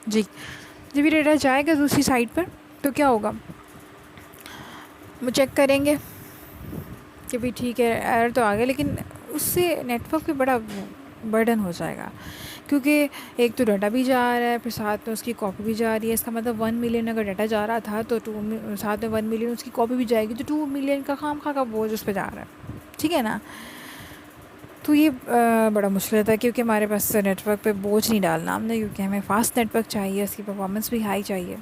جی جب یہ ڈیٹا جائے گا دوسری سائٹ پر تو کیا ہوگا، وہ چیک کریں گے کہ بھئی ٹھیک ہے ایرر تو آ گیا، لیکن اس سے نیٹ ورک پہ بڑا برڈن ہو جائے گا، کیونکہ ایک تو ڈاٹا بھی جا رہا ہے، پھر ساتھ میں اس کی کاپی بھی جا رہی ہے. اس کا مطلب 1 ملین اگر ڈاٹا جا رہا تھا تو ساتھ میں 1 ملین اس کی کاپی بھی جائے گی، تو 2 ملین کا خام خواہ کا بوجھ اس پہ جا رہا ہے. ٹھیک ہے نا. تو یہ بڑا مشکل ہوتا ہے، کیونکہ ہمارے پاس نیٹ ورک پہ بوجھ نہیں ڈالنا ہم نے، کیونکہ ہمیں فاسٹ نیٹ ورک چاہیے، اس کی پرفارمنس بھی ہائی چاہیے.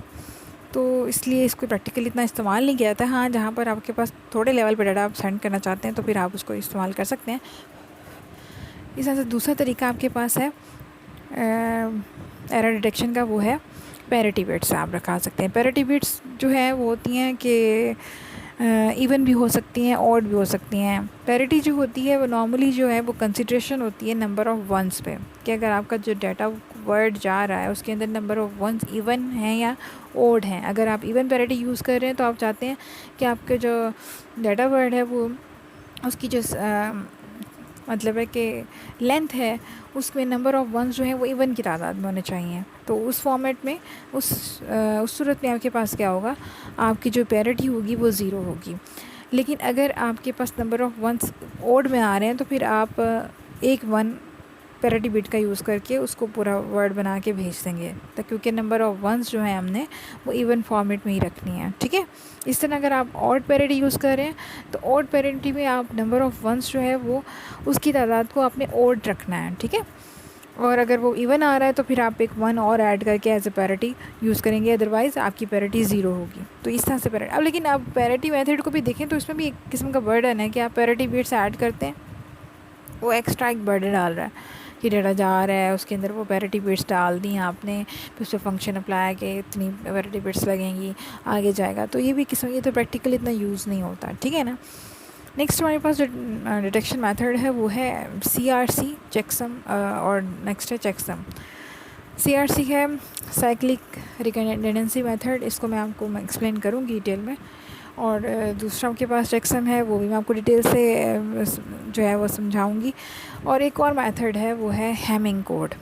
تو اس لیے اس کو پریکٹیکلی اتنا استعمال نہیں کیا جاتا. ہاں جہاں پر آپ کے پاس تھوڑے لیول پہ ڈاٹا آپ سینڈ کرنا چاہتے ہیں تو پھر آپ اس کو استعمال کر سکتے ہیں. اس طرح سے دوسرا طریقہ آپ کے پاس ہے ایرر ڈیٹیکشن کا، وہ ہے پیریٹی بٹس آپ رکھا سکتے ہیں. پیریٹی بٹس جو ہے وہ ہوتی ہیں کہ ایون بھی ہو سکتی ہیں، آڈ بھی ہو سکتی ہیں. پیریٹی جو ہوتی ہے وہ نارملی جو ہے وہ کنسیڈریشن ہوتی ہے نمبر آف ونس پہ، کہ اگر آپ کا جو ڈیٹا ورڈ جا رہا ہے اس کے اندر نمبر آف ونس ایون ہیں یا اوڈ ہیں. اگر آپ ایون پیریٹی یوز کر رہے ہیں تو آپ چاہتے ہیں کہ آپ کے جو ڈیٹا ورڈ ہے وہ اس کی جو مطلب ہے کہ لینتھ ہے اس میں نمبر آف ونس جو ہیں وہ ایون کی تعداد میں ہونے چاہیے. تو اس فارمیٹ میں اس صورت میں آپ کے پاس کیا ہوگا، آپ کی جو پیریٹی ہوگی وہ 0 ہوگی. لیکن اگر آپ کے پاس نمبر آف ونس اوڈ میں آ رہے ہیں تو پھر آپ ایک 1 پیریٹی بٹ کا یوز کر کے اس کو پورا ورڈ بنا کے بھیج دیں گے، کیونکہ نمبر آف ونس جو ہیں ہم نے وہ ایون فارمیٹ میں ہی رکھنی ہے. ٹھیک ہے. اس طرح اگر آپ آڈ پیریٹی یوز کر رہے ہیں تو آڈ پیریٹی میں آپ نمبر آف ونس جو ہے وہ اس کی تعداد کو آپ نے اوڈ رکھنا ہے. ٹھیک ہے. اور اگر وہ ایون آ رہا ہے تو پھر آپ ایک 1 اور ایڈ کر کے ایز اے پیریٹی یوز کریں گے، ادروائز آپ کی پیریٹی 0 ہوگی. تو اس طرح سے پیریٹی. اب لیکن آپ پیریٹی میتھڈ کو بھی دیکھیں تو اس میں بھی ایک قسم کا برڈن ہے کہ آپ پیریٹی بٹس ایڈ کرتے ہیں، وہ ایکسٹرا ایک برڈن ڈال رہا ہے کہ ڈیٹا جا رہا ہے اس کے اندر وہ پیریٹی بٹس ڈال دی ہیں آپ نے، پھر اس پہ فنکشن اپلائی کہ اتنی پیریٹی بٹس لگیں گی آگے جائے گا. تو یہ بھی قسم، یہ تو پریکٹیکل اتنا یوز نہیں ہوتا. ٹھیک ہے نا. نیکسٹ ہمارے پاس جو ڈیٹیکشن میتھڈ ہے وہ ہے CRC چیکسم، اور نیکسٹ ہے چیکسم. CRC ہے سائیکلک ریڈنڈنسی میتھڈ، اس کو میں آپ کو ایکسپلین کروں گی ڈیٹیل میں. اور دوسرا کے پاس چیکسم ہے، وہ بھی میں آپ کو ڈیٹیل سے جو ہے وہ سمجھاؤں گی. اور ایک اور میتھڈ ہے وہ ہے ہیمنگ کوڈ.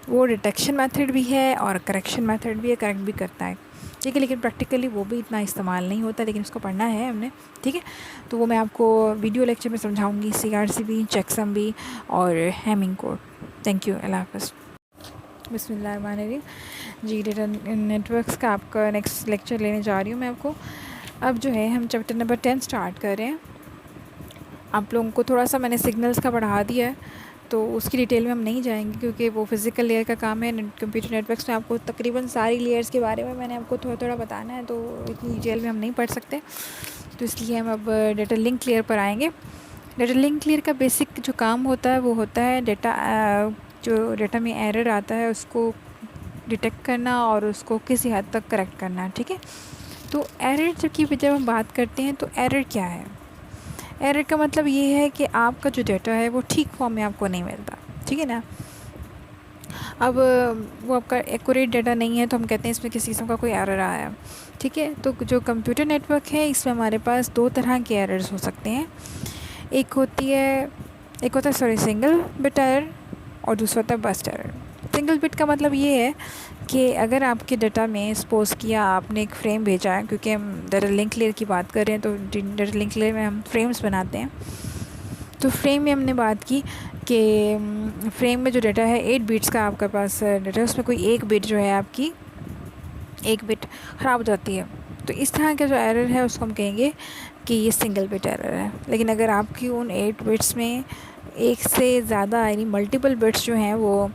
وہ ڈیٹیکشن میتھڈ بھی ہے اور کریکشن میتھڈ بھی ہے، کریکٹ بھی کرتا ہے. ٹھیک ہے. لیکن پریکٹیکلی وہ بھی اتنا استعمال نہیں ہوتا، لیکن اس کو پڑھنا ہے ہم نے. ٹھیک ہے. تو وہ میں آپ کو ویڈیو لیکچر میں سمجھاؤں گی، CRC بھی، چیکسم بھی اور ہیمنگ کوڈ. Thank you. اللہ حافظ. بسم اللہ الرحمن الرحیم. جی ڈیٹا نیٹ ورکس کا آپ کا نیکسٹ لیکچر لینے جا رہی ہوں میں آپ کو. اب جو ہے ہم چیپٹر نمبر 10 اسٹارٹ کر رہے ہیں. آپ لوگوں کو تھوڑا سا میں نے سگنلس کا پڑھا دیا ہے، تو اس کی ڈیٹیل میں ہم نہیں جائیں گے کیونکہ وہ فزیکل لیئر کا کام ہے. کمپیوٹر نیٹ ورکس میں آپ کو تقریباً ساری لیئرس کے بارے میں نے آپ کو تھوڑا تھوڑا بتانا ہے، تو اتنی ڈیٹیل میں ہم نہیں پڑھ سکتے. تو اس لیے ہم اب ڈیٹا لنک لیئر پر آئیں گے. ڈیٹا لنک لیئر کا بیسک جو کام ہوتا ہے وہ ہوتا ہے جو ڈیٹا میں ایرر آتا ہے اس کو ڈیٹیکٹ کرنا اور اس کو کسی حد تک کریکٹ کرنا. ٹھیک ہے. تو ایرر کی جب ہم بات کرتے ہیں تو ایرر کیا ہے؟ ایرر کا مطلب یہ ہے کہ آپ کا جو ڈیٹا ہے وہ ٹھیک فارم میں آپ کو نہیں ملتا. ٹھیک ہے نا. اب وہ آپ کا ایکوریٹ ڈیٹا نہیں ہے تو ہم کہتے ہیں اس میں کسی قسم کا کوئی ایرر آیا ہے. ٹھیک ہے. تو جو کمپیوٹر نیٹ ورک ہے اس میں ہمارے پاس 2 طرح کے ایررز ہو سکتے ہیں. ایک ہوتا ہے سنگل بٹ ایرر اور دوسرا ہوتا ہے برسٹ ایرر. سنگل بٹ کا مطلب یہ ہے کہ اگر آپ کے ڈیٹا میں سپوز کیا آپ نے ایک فریم بھیجا ہے، کیونکہ ہم ڈیٹا لنک لیئر کی بات کر رہے ہیں تو ڈیٹا لنک لیئر میں ہم فریمز بناتے ہیں. تو فریم میں ہم نے بات کی کہ فریم میں جو ڈیٹا ہے 8 بٹس کا آپ کے پاس ڈیٹا ہے، اس میں کوئی ایک بٹ جو ہے آپ کی ایک بٹ خراب ہو جاتی ہے. تو اس طرح کا جو ایرر ہے اس کو ہم کہیں گے کہ یہ سنگل بٹ ایرر ہے. لیکن اگر آپ کی ان 8 بٹس میں ایک سے زیادہ یعنی ملٹیپل بٹس جو ہیں وہ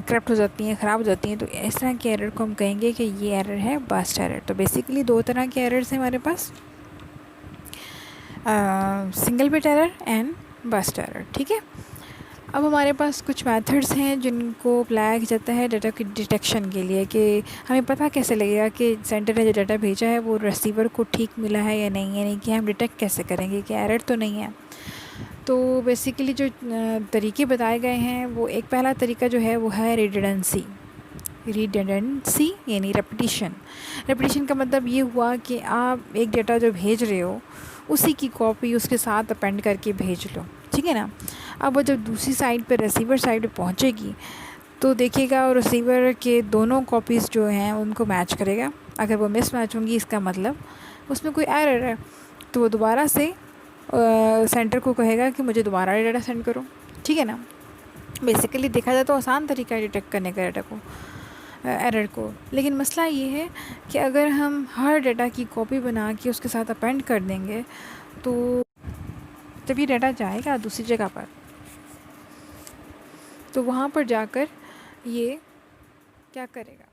کرپٹ ہو جاتی ہیں، خراب ہو جاتی ہیں، تو اس طرح کے ایرر کو ہم کہیں گے کہ یہ ایرر ہے برسٹ ایرر. تو بیسیکلی 2 طرح کے ایررز ہیں ہمارے پاس، single bit error and burst error. ٹھیک ہے. اب ہمارے پاس کچھ میتھڈس ہیں جن کو اپلائی کیا جاتا ہے ڈیٹا کی ڈیٹیکشن کے لیے، کہ ہمیں پتہ کیسے لگے گا کہ سینٹر نے جو ڈیٹا بھیجا ہے وہ ریسیور کو ٹھیک ملا ہے یا نہیں، یعنی کہ ہم ڈیٹیکٹ کیسے کریں گے کہ ایرر تو نہیں ہے. تو بیسیکلی جو طریقے بتائے گئے ہیں وہ ایک پہلا طریقہ جو ہے وہ ہے ریڈنڈنسی یعنی ریپیٹیشن کا مطلب یہ ہوا کہ آپ ایک ڈیٹا جو بھیج رہے ہو اسی کی کاپی اس کے ساتھ اپینڈ کر کے بھیج لو. ٹھیک ہے نا. اب وہ جب دوسری سائڈ پہ ریسیور سائڈ پہ پہنچے گی تو دیکھے گا اور ریسیور کے دونوں کاپیز جو ہیں ان کو میچ کرے گا. اگر وہ مس میچ ہوں گی اس کا مطلب اس میں کوئی ایرر ہے, تو وہ دوبارہ سے سینٹر کو کہے گا کہ مجھے دوبارہ ڈیٹا سینڈ کرو. ٹھیک ہے نا. بیسیکلی دیکھا جائے تو آسان طریقہ ہے ڈیٹیکٹ کرنے کا ڈیٹا کو, ایرر کو. لیکن مسئلہ یہ ہے کہ اگر ہم ہر ڈیٹا کی کاپی بنا کے اس کے ساتھ اپینڈ کر دیں گے تو جب یہ ڈیٹا جائے گا دوسری جگہ پر تو وہاں پر جا کر یہ کیا کرے گا,